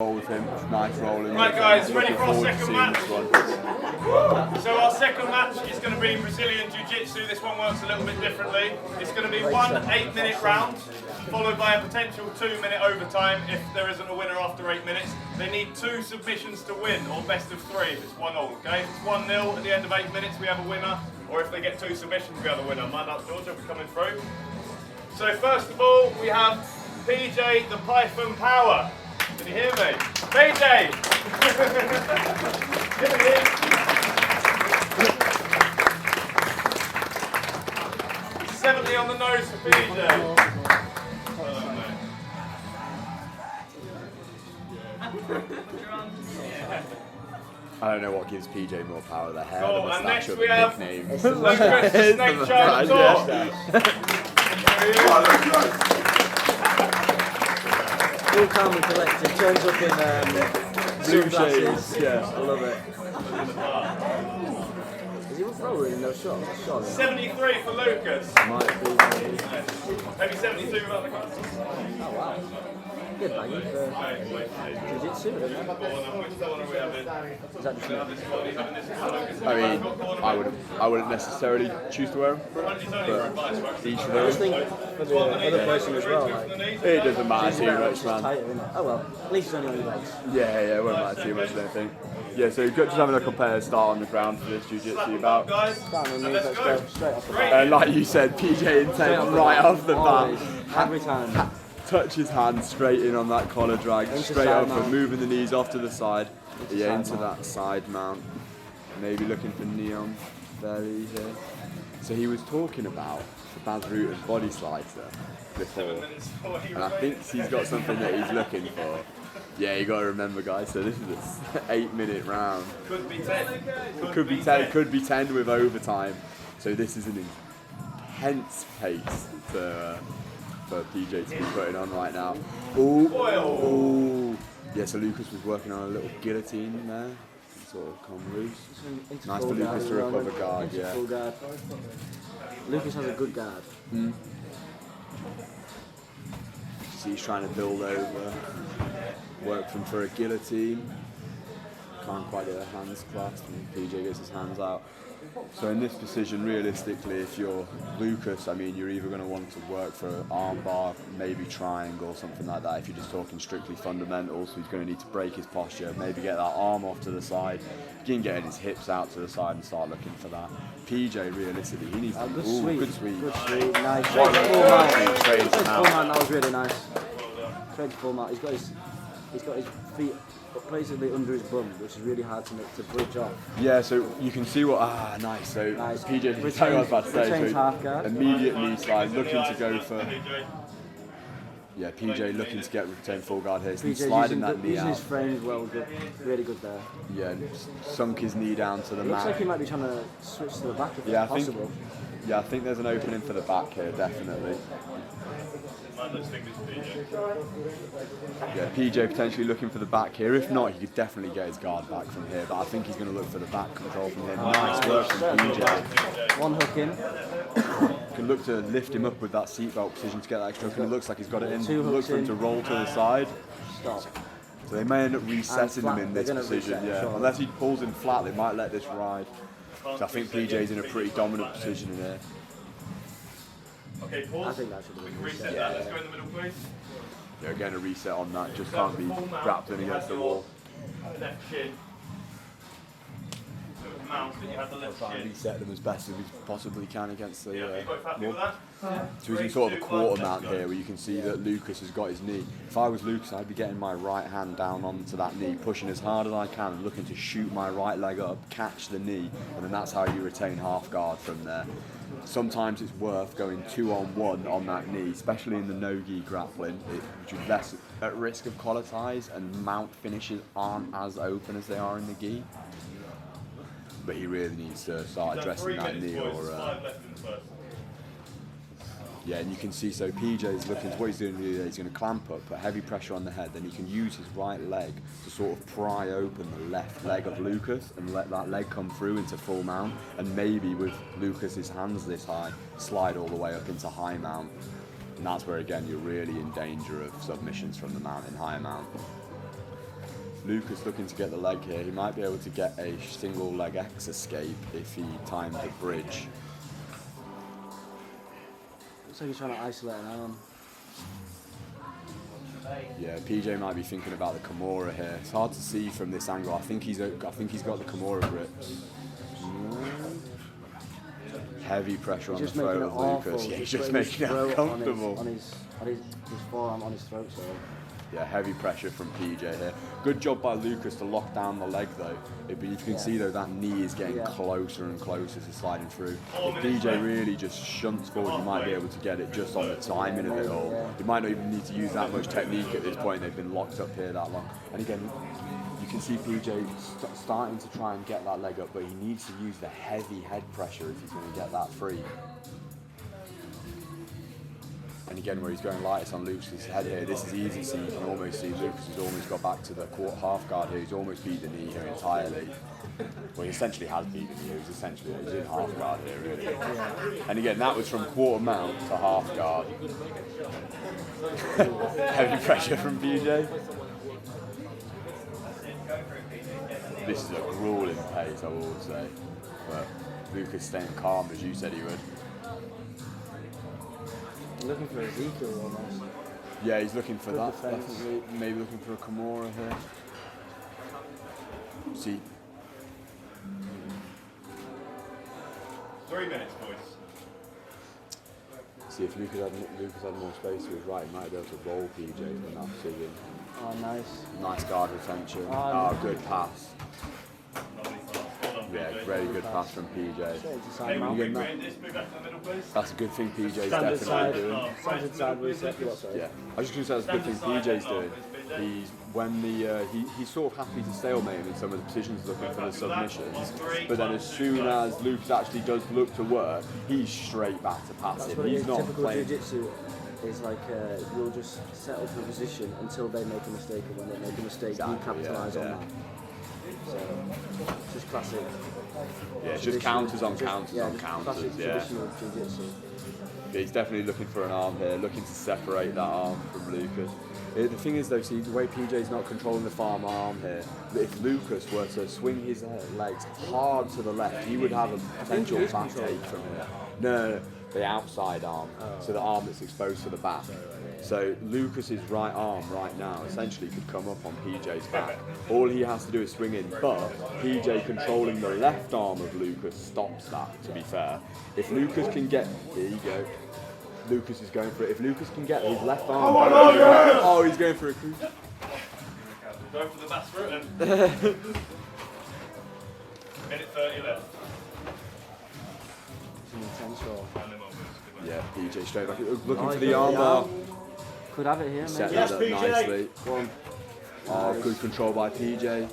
With him, nice rolling. Right guys, ready for our second match? So our second match is going to be Brazilian Jiu-Jitsu. This one works a little bit differently. It's going to be one 8-minute round, followed by a potential 2-minute overtime if there isn't a winner after 8 minutes. They need 2 submissions to win, or best of 3 if it's 1-1, okay? If it's 1-0 at the end of 8 minutes, we have a winner, or if they get 2 submissions, we have a winner. Mind up, George, will be coming through. So first of all, we have PJ the Python Power. Can you hear me? BJ! 70 on the nose for PJ. I don't know what gives PJ more power, the hair, Cool. the And moustache, next or we the have nicknames. Lukas the Snake Charmer Torr. All calm and collected, turns up in Blue sunglasses. shades, yeah. I love it. Is he a thrower in those shots? 73 for Lukas. Might be. Maybe 72 without the glasses. Oh wow. Good banging for Jiu-Jitsu, isn't it? Is that just me? I mean, I wouldn't necessarily choose to wear them, but each of I those. just think for the other person as well, like, It doesn't matter too much, it's man. tighter, isn't it? Oh well, at least it's only on your legs. Yeah, it won't matter too much, I don't think. Yeah, so you've got just having a compare start on the ground for this jiu-jitsu bout. Down on knees, let's go straight off the bat. And like you said, PJ intent right off the Always, bat. every time. Touch his hand straight in on that collar drag, Into straight side up mount. and moving the knees off to the side. Yeah, side into mount. that side mount. Maybe looking for neon belly here. So he was talking about the Baz Rutten body slicer before. And I think he's got something that he's looking for. Yeah, you got to remember, guys. So this is an 8-minute round. Could be 10. Could be 10. Could be 10 with overtime. So this is an intense pace for PJ to be putting on right now. Ooh. Yeah, so Lukas was working on a little guillotine there. Sort of come loose. Nice for Lukas to recover guard, yeah. Full guard. Lukas has a good guard. See, he's trying to build over. Work from for a guillotine. Can't quite get a hands clasped, and PJ gets his hands out. So in this position, realistically, if you're Lukas, I mean, you're either going to want to work for an arm bar, maybe triangle, something like that. If you're just talking strictly fundamentals, so he's going to need to break his posture, maybe get that arm off to the side, begin getting his hips out to the side and start looking for that. PJ, realistically, he needs to... Good ooh, sweep. good sweep. Good sweep. Nice. What a Full mount. straight Straight into to full mount. mount, that was really nice. Straight to full mount. He's got his feet basically under his bum, which is really hard to bridge off. Yeah, so you can see what... nice. So Nice. PJ, that's what I was about to say. Retains So half guard. immediate knee slide, looking to go for... Yeah, PJ looking to get retained full guard here. He's sliding that knee using out. his frame as well, good, really good there. Yeah, sunk his knee down to the It looks like he mat. might be trying to switch to the back if Yeah, it's possible. I think there's an opening for the back here, definitely. Yeah, PJ potentially looking for the back here. If not, he could definitely get his guard back from here. But I think he's going to look for the back control from here. Nice work from PJ. One hook in. Can look to lift him up with that seatbelt position to get that extra hook. And it looks like he's got it in. Two Look hooks for him in. to roll to the side. Stop. So they may end up resetting him flat, in they're this gonna position. reset, Yeah, sure. unless he pulls him flat, they might let this ride. So I think PJ's in a pretty dominant position in here. Okay, pause. I think that should have We been can reset reset. that. Let's go in the middle, please. Yeah, again a reset on that. Just can't be grappling against the wall. Left shin. So it mounts that you have the left Try and shin. reset them as best as we possibly can against the Yeah, you both happy wall. with that? So he's in sort of a quarter mount here where you can see that Lukas has got his knee. If I was Lukas, I'd be getting my right hand down onto that knee, pushing as hard as I can, and looking to shoot my right leg up, catch the knee, and then that's how you retain half guard from there. Sometimes it's worth going 2-on-1 on that knee, especially in the no-gi grappling, which is less at risk of collar ties, and mount finishes aren't as open as they are in the gi. But he really needs to start addressing that knee or... Yeah, and you can see, so PJ's looking, what he's doing here, he's going to clamp up, put heavy pressure on the head, then he can use his right leg to sort of pry open the left leg of Lukas and let that leg come through into full mount, and maybe with Lukas's hands this high, slide all the way up into high mount. And that's where, again, you're really in danger of submissions from the mount in high mount. Lukas looking to get the leg here. He might be able to get a single leg X escape if he timed the bridge. Looks like he's trying to isolate an arm. Yeah, PJ might be thinking about the Kimura here. It's hard to see from this angle. I think he's got the Kimura grips. Heavy pressure on the throat of Lukas. Yeah, he's just making it uncomfortable. On his forearm on his throat, so. Yeah, heavy pressure from PJ here. Good job by Lukas to lock down the leg though. But you can see though that knee is getting closer and closer to sliding through. If PJ really just shunts forward, you might be able to get it just on the timing of it all. You might not even need to use that much technique at this point. They've been locked up here that long. And again, you can see PJ starting to try and get that leg up, but he needs to use the heavy head pressure if he's going to get that free. And again, where he's going lightest on Lukas' head here, this is easy to see. You can almost see Lukas has almost got back to the half guard here. He's almost beat the knee here entirely. Well, he essentially has beat the knee. He's in half guard here, really. And again, that was from quarter mount to half guard. Heavy pressure from BJ. This is a grueling pace, I would say. But Lukas staying calm as you said he would. Looking for Ezekiel almost. Yeah, he's looking for that. defense. Definitely, maybe looking for a Kimura here. See. 3 minutes, boys. See if Lukas had more space to his right, he might be able to roll PJ from that position. Oh, nice. Nice guard retention. Good pass. Yeah, very good pass from PJ. Hey, we'll move back to the middle, please. That's a good thing PJ's Standard side. definitely doing. Standard side reset. Yeah, I was just going to say that's a good thing PJ's doing. He's sort of happy to stalemate him in some of the positions looking for the submissions, but then as soon as Lukas actually does look to work, he's straight back to passing. He's not typical playing. jiu-jitsu is like you'll just set up a position until they make a mistake, and when they make a mistake, you capitalise on that. So it's just classic. Yeah, it's just counters on counters on classic counters. Yeah. traditional jiu-jitsu. Yeah, he's definitely looking for an arm here, looking to separate that arm from Lukas. The thing is though, see the way PJ's not controlling the farm arm here, if Lukas were to swing his legs hard to the left, he would have a potential back take from here. No, the outside arm, so the arm that's exposed to the back. So Lukas's right arm right now essentially could come up on PJ's back. All he has to do is swing in, but PJ controlling the left arm of Lukas stops that, to be fair. If Lukas can get, here you go, Lukas is going for it. If Lukas can get his left arm, oh, he's going for a cruise. Go for the bass route then. Minute 30 left. It's an intense roll. Yeah, PJ straight back, looking for the arm bar. Could have it here, Set maybe. that up nicely. Oh, good control by PJ.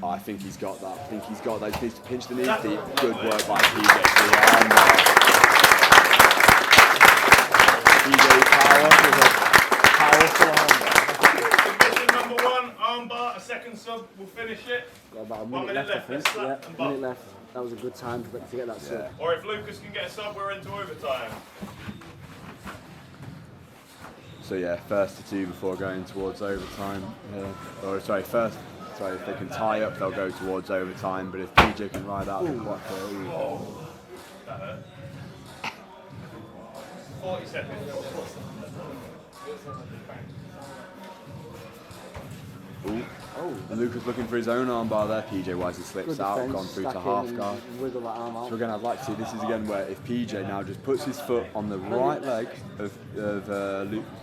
Oh, I think he's got that. He just needs to pinch the knee deep. Good work by PJ for the arm bar. PJ power with a powerful arm bar. Submission number 1, arm bar, a second sub, we'll finish it. Got about a 1 minute minute left, I think. slap Yeah, and a minute butt. left. That was a good time to get that sub. Or if Lukas can get a sub, we're into overtime. So yeah, first to 2 before going towards overtime. If they can tie up, they'll go towards overtime. But if PJ can ride out the clock, That hurt. 40 seconds. And Lukas looking for his own armbar there. PJ wisely slips Good out, defense, gone through to stack half in and guard. wiggle that arm out. So again, I'd like to see this is again where if PJ now just puts his foot on the right leg of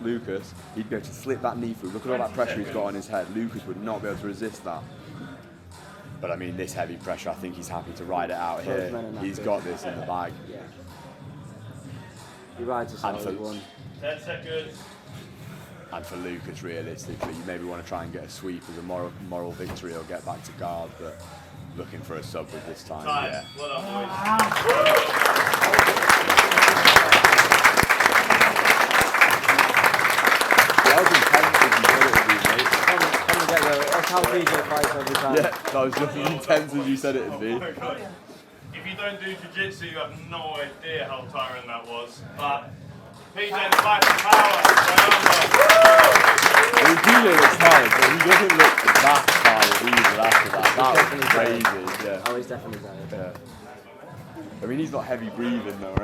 Lukas, he'd be able to slip that knee through. Look at all that pressure he's got on his head. Lukas would not be able to resist that. But I mean, this heavy pressure, I think he's happy to ride it out here. He's got this in the bag. Yeah. He rides a solid one. 10 seconds. And for Lukas, realistically, you maybe want to try and get a sweep as a moral victory or get back to guard, but looking for a sub with this time. Yeah. Well done, boys. That was intense as you said it would be, mate. That's how PJ fights every time. Yeah, that was just as intense as you said it would be. Oh my God. If you don't do jiu-jitsu, you have no idea how tiring that was. But PJ, the fight for power. I mean, PJ looks tired, he doesn't look that tired either after that. That was Definitely crazy. Yeah. Oh, he's definitely tired. Yeah. I mean, he's got heavy breathing though, right?